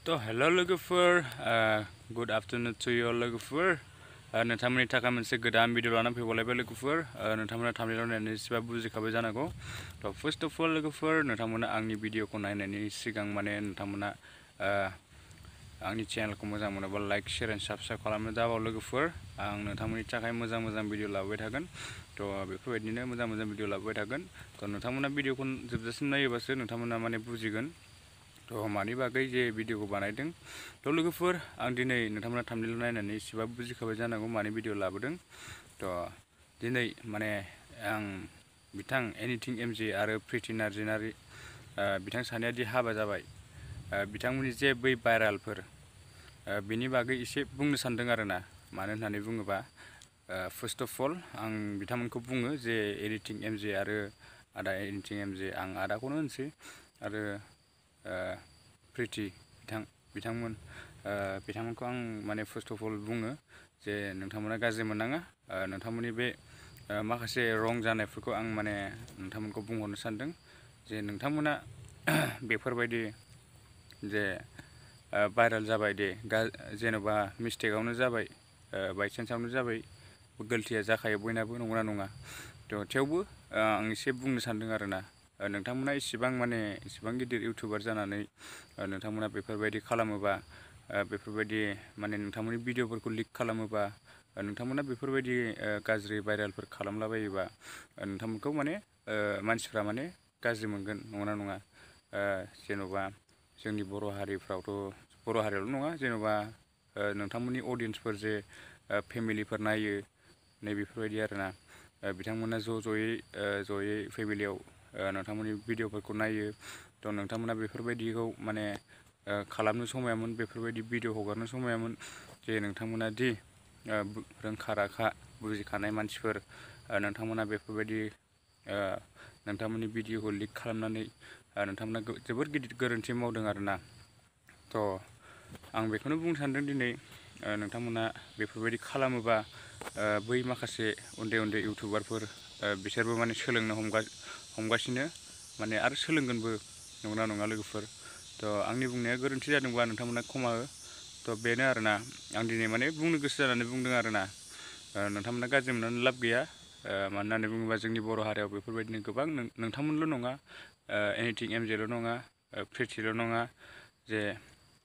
Hello लोगोफोर good afternoon to you all लोगोफोर नोंथांमोननि थाखाय मोनसे गोदान भिडिअ लानानै फैबावलायबाय लोगोफोर नोंथांमोना थामनेलाव नायनानै एसेबा बुजिखाबाय जानांगौ फार्स्ट अफ अल लोगोफोर नोंथांमोना आंनि भिडिअखौ नायनायनि सिगां माने नोंथांमोना आंनि चेनेलखौ मोजां मोनोबा लाइक शेयार एन्ड साबस्क्राइब खालामनो दाबाव लोगोफोर आं नोंथांमोननि थाखाय मोजां भिडिअ लाबोबाय थागोन बेफोरबायदिनो मोजां भिडिअ लाबोबाय थागोन नोंथांमोना भिडिअखौ जोबजासिम नायोबासो नोंथांमोना माने बुजिगोन मानि बागै जे भिडिअखौ बानायदों लोगोफोर आं दिनै नोंथांमोना थामनेल नायनानै एसेबा बुजिखाबाय जानांगौ मानि भिडिअ लाबोदों दिनै माने आं बिथां एनिथिं एमजे आरो प्रिति नार्जारि बिथां सानैया दि हाबा जाबाय बिथांमोननि जे बै भाइरालफोर बेनि बागै एसे बुंनो सानदों आरोना मानो होननानै बुङोबा फार्स्ट अफ अल आं बिथांमोनखौ बुङो जे एनिथिं एमजे आरो आदा एनिथिं एमजे आं आदाखौनो होनसै आरो प्रिति बिथांमोनखौ आं माने फार्स्ट अफ अल बुङो जे नोंथांमोना गाज्रि मोननाङा नोंथांमोननि बे माखासे रं जानायफोरखौ आं माने नोंथांमोनखौ बुंहरनो सानदों जे नोंथांमोना बेफोरबायदि जे भाइराल जाबाय दे जेन'बा मिस्टेकआवनो जाबाय बायचान्सआवनो जाबाय गलतिया जाखायो बयनाबो नंगौना नङा थेवबो आं एसे बुंनो सानदों आरोना नोंथांमोना इसिबां गिदिर इउटुबार जानानै नोंथांमोना बेफोरबायदि खालामोबा बेफोरबायदि माने नोंथांमोननि भिडिअफोरखौ लिक खालामोबा नोंथांमोना बेफोरबायदि गाज्रि भाइरालफोर खालामलाबायोबा नोंथांमोनखौ माने मानसिफ्रा माने गाज्रि मोनगोन नंगौना नङा जेन'बा जोंनि बर' हारियावल' नङा जेन'बा नोंथांमोननि अडियन्सफोर जे फेमिलिफोर नायो नै बेफोरबायदि आरोना बिथांमोना ज'यै फेमिलियाव नोंथांमोननि भिडिअफोरखौ नायो नोंथांमोना बेफोरबायदिखौ माने खालामनो समायामोन बेफोरबायदि भिडिअ हगारनो समायामोन जे नोंथांमोना दि रोंखा राखा बुजिखानाय मानसिफोर नोंथांमोना बेफोरबायदि नोंथांमोननि भिडिअखौ लिक खालामनानै नोंथांमोना जोबोद गिदिर गोरोन्थि मावदों आरोना आं बेखौनो बुंनो सानदों दिनै नोंथांमोना बेफोरबायदि खालामोबा बै माखासे उन्दै इउटुबारफोर बिसोरबो माने सोलोंनो हमगासिनो माने आरो सोलोंगोनबो नंगौना नङा लोगोफोर आंनि बुंनाया गोरोन्थि जादोंबा नोंथांमोना क्षमा हो बेनो आरोना आं दिनै माने बुंनो गोसो जानानै बुंदों आरोना नोंथांमोना गाज्रि मोननानै लाब गैया मानो होननानै बुङोबा जोंनि बर' हारियाव बेफोरबायदिनो गोबां नोंथांमोनल' नङा एनिथिं एमजेल' नङा प्रितिल' नङा जे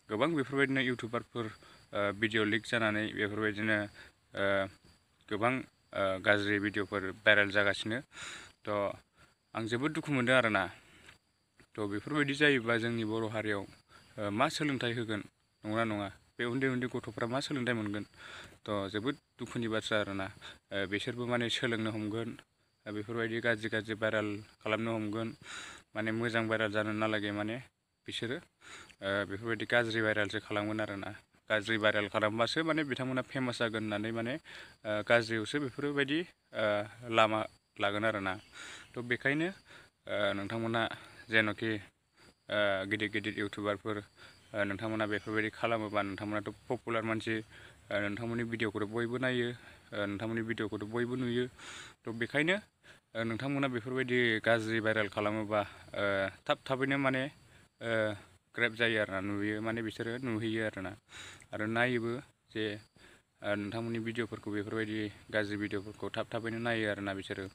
गोबां बेफोरबायदिनो इउटुबारफोर भिडिअ लिक जानानै बेफोरबायदिनो गोबां गाज्रि भिडिअफोर भाइराल जागासिनो आं जोबोद दुखु मोनदों आरोना बेफोरबायदि जायोब्ला जोंनि बर' हारियाव मा सोलोंथाइ होगोन नंगौना नङा बे उन्दै गथ'फ्रा मा सोलोंथाइ मोनगोन जोबोद दुखुनि बाथ्रा आरोना बिसोरबो माने सोलोंनो हमगोन बेफोरबायदि गाज्रि भाइराल खालामनो हमगोन माने मोजां भाइराल जानो नालागे माने बिसोरो बेफोरबायदि गाज्रि भाइरालसो खालामगोन आरोना गाज्रि भाइराल खालामबासो माने बिथांमोना फेमास जागोन होननानै माने गाज्रियावसो बेफोरबायदि लामा लागोन आरोना बेखायनो नोंथांमोना जेन'खि गिदिर इउटुबारफोर नोंथांमोना बेफोरबायदि खालामोबा नोंथांमोनाथ' पपुलार मानसि नोंथांमोननि भिडिअखौथ' बयबो नायो नोंथांमोननि भिडिअखौथ' बयबो नुयो बेखायनो नोंथांमोना बेफोरबायदि गाज्रि भाइराल खालामोबा थाबैनो माने ग्रेब जायो आरोना नुयो माने बिसोरो नुहैयो आरोना आरो नायोबो जे नोंथांमोननि भिडिअफोरखौ बेफोरबायदि गाज्रि भिडिअफोरखौ थाबैनो नायो आरोना बिसोरो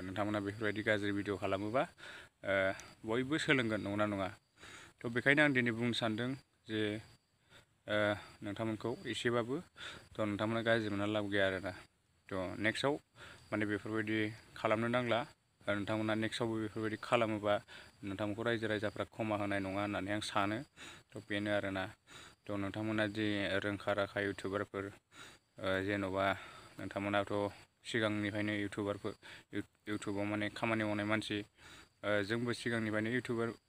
नोंथांमोना बेफोरबायदि गाज्रि भिडिअ खालामोबा बयबो सोलोंगोन नंगौना नङा बेखायनो आं दिनै बुंनो सानदों जे नोंथांमोनखौ एसेबाबो नोंथांमोना गाज्रि मोनना लाब गैया आरोना नेक्स्टआव माने बेफोरबायदि खालामनो नांला नोंथांमोना नेक्स्टआवबो बेफोरबायदि खालामोबा नोंथांमोनखौ रायजो राजाफ्रा क्षमा होनाय नङा होननानै आं सानो बेनो आरोना नोंथांमोना जे रोंखा राखा इउटुबारफोर जेन'बा नोंथांमोनाथ' सिगांनिफ्रायनो इउटुबाव माने खामानि मावनाय मानसि जोंबो सिगांनिफ्रायनो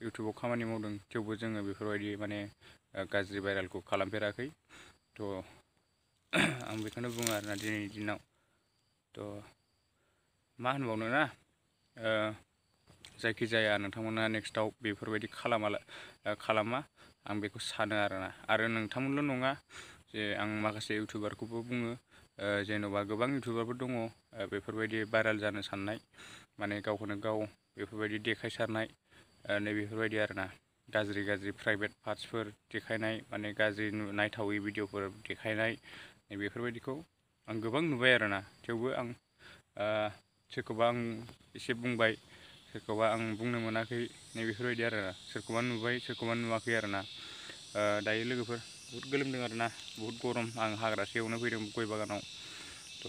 इउटुबाव खामानि मावदों थेवबो जोङो बेफोरबायदि माने गाज्रि भाइरालखौ खालामफेराखै आं बेखौनो बुङो आरोना दिनैनि दिनाव मा होनबावनो ना जायखिजाया नोंथांमोना नेक्स्टआव बेफोरबायदि खालामा आं बेखौ सानो आरोना आरो नोंथांमोनल' नङा जे आं माखासे इउटुबारखौबो बुङो जेन'बा गोबां इउटुबारफोर दङ बेफोरबायदि भाइराल जानो साननाय माने गावखौनो गाव बेफोरबायदि देखायसारनाय नै बेफोरबायदि आरोना गाज्रि प्राइभेट पार्ट्सफोर देखायनाय माने गाज्रि नायथावै भिडिअफोर देखायनाय बेफोरबायदिखौ आं गोबां नुबाय आरोना। थेवबो आं सोरखौबा आं एसे बुंबाय, सोरखौबा आं बुंनो मोनाखै बेफोरबायदि आरोना। सोरखौबा नुबाय सोरखौबा नुवाखै आरोना। दायो लोगोफोर बहुद गोलोमदों आरोना, बहुद गरम। आं हाग्रासो एवनो फैदों गय बागानाव। थ'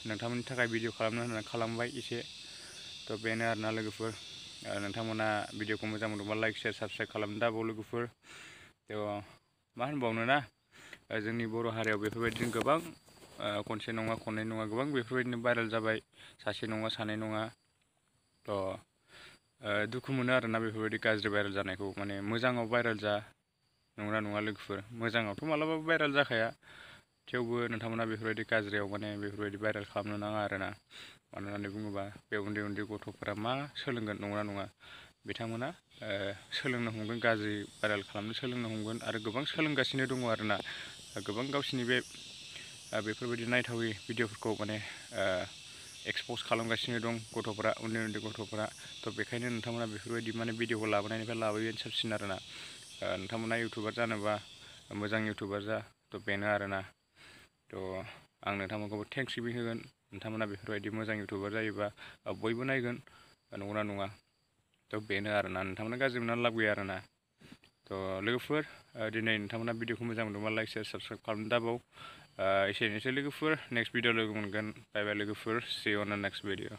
नोंथांमोननि थाखाय भिडिअ खालामनो होननानै खालामबाय एसे। थ' बेनो आरोना लोगोफोर, नोंथांमोना भिडिअखौ मोजां मोनदोंबा लाइक शेयार साबस्क्राइब खालामनो दाबाव लोगोफोर। थ' मा होनबावनो ना, जोंनि बर' हारियाव बेफोरबायदिनो गोबां खनसे नङा खननै नङा गोबां बेफोरबायदिनो भाइरेल जाबाय, सासे नङा सानै नङा। थ' दुखु मोनो आरोना बेफोरबायदि गाज्रि भाइरेल जानायखौ। माने मोजाङाव भाइरेल जा, नंगौना नङा लोगोफोर? मोजाङावथ' मालाबाबो भाइरेल जाखाया। थेवबो नोंथांमोना बेफोरबायदि गाज्रियाव माने बेफोरबायदि भाइरेल खालामनो नाङा आरोना। मानो होननानै बुङोबा बे उन्दै उन्दै गथ'फोरा मा सोलोंगोन, नंगौना नङा? बिथांमोना सोलोंनो हमगोन, गाज्रि भाइरेल खालामनो सोलोंनो हमगोन आरो गोबां सोलोंगासिनो दङ आरोना। गोबां गावसिनि बेफोरबायदि नायथावै भिडिअफोरखौ माने एक्सप'ज खालामगासिनो दं गथ'फोरा, उन्दै उन्दै गथ'फोरा। थ' बेखायनो नोंथांमोना बेफोरबायदि माने भिडिअखौ लाबोनायनिफ्राय लाबोयैआनो साबसिन आरोना। नोंथांमोना इउटुबार जानोबा मोजां इउटुबार जा। थ' बेनो आरोना। थ' आं नोंथांमोनखौबो थेंक्सबो होगोन। नोंथांमोना बेफोरबायदि मोजां इउटुबार जायोबा बयबो नायगोन, नंगौना नङा? थ' बेनो आरोना, नोंथांमोना गाज्रि मोननानै लाब गैया आरोना। थ' लोगोफोर, दिनै नोंथांमोना भिडिअखौ मोजां मोनदोंबा लाइक शेयार साबस्क्राइब खालामनो दाबाव। एसेनोसै लोगोफोर, नेक्स्ट भिडिअ लोगो मोनगोन। बाय बाय लोगोफोर, सि U on the next video.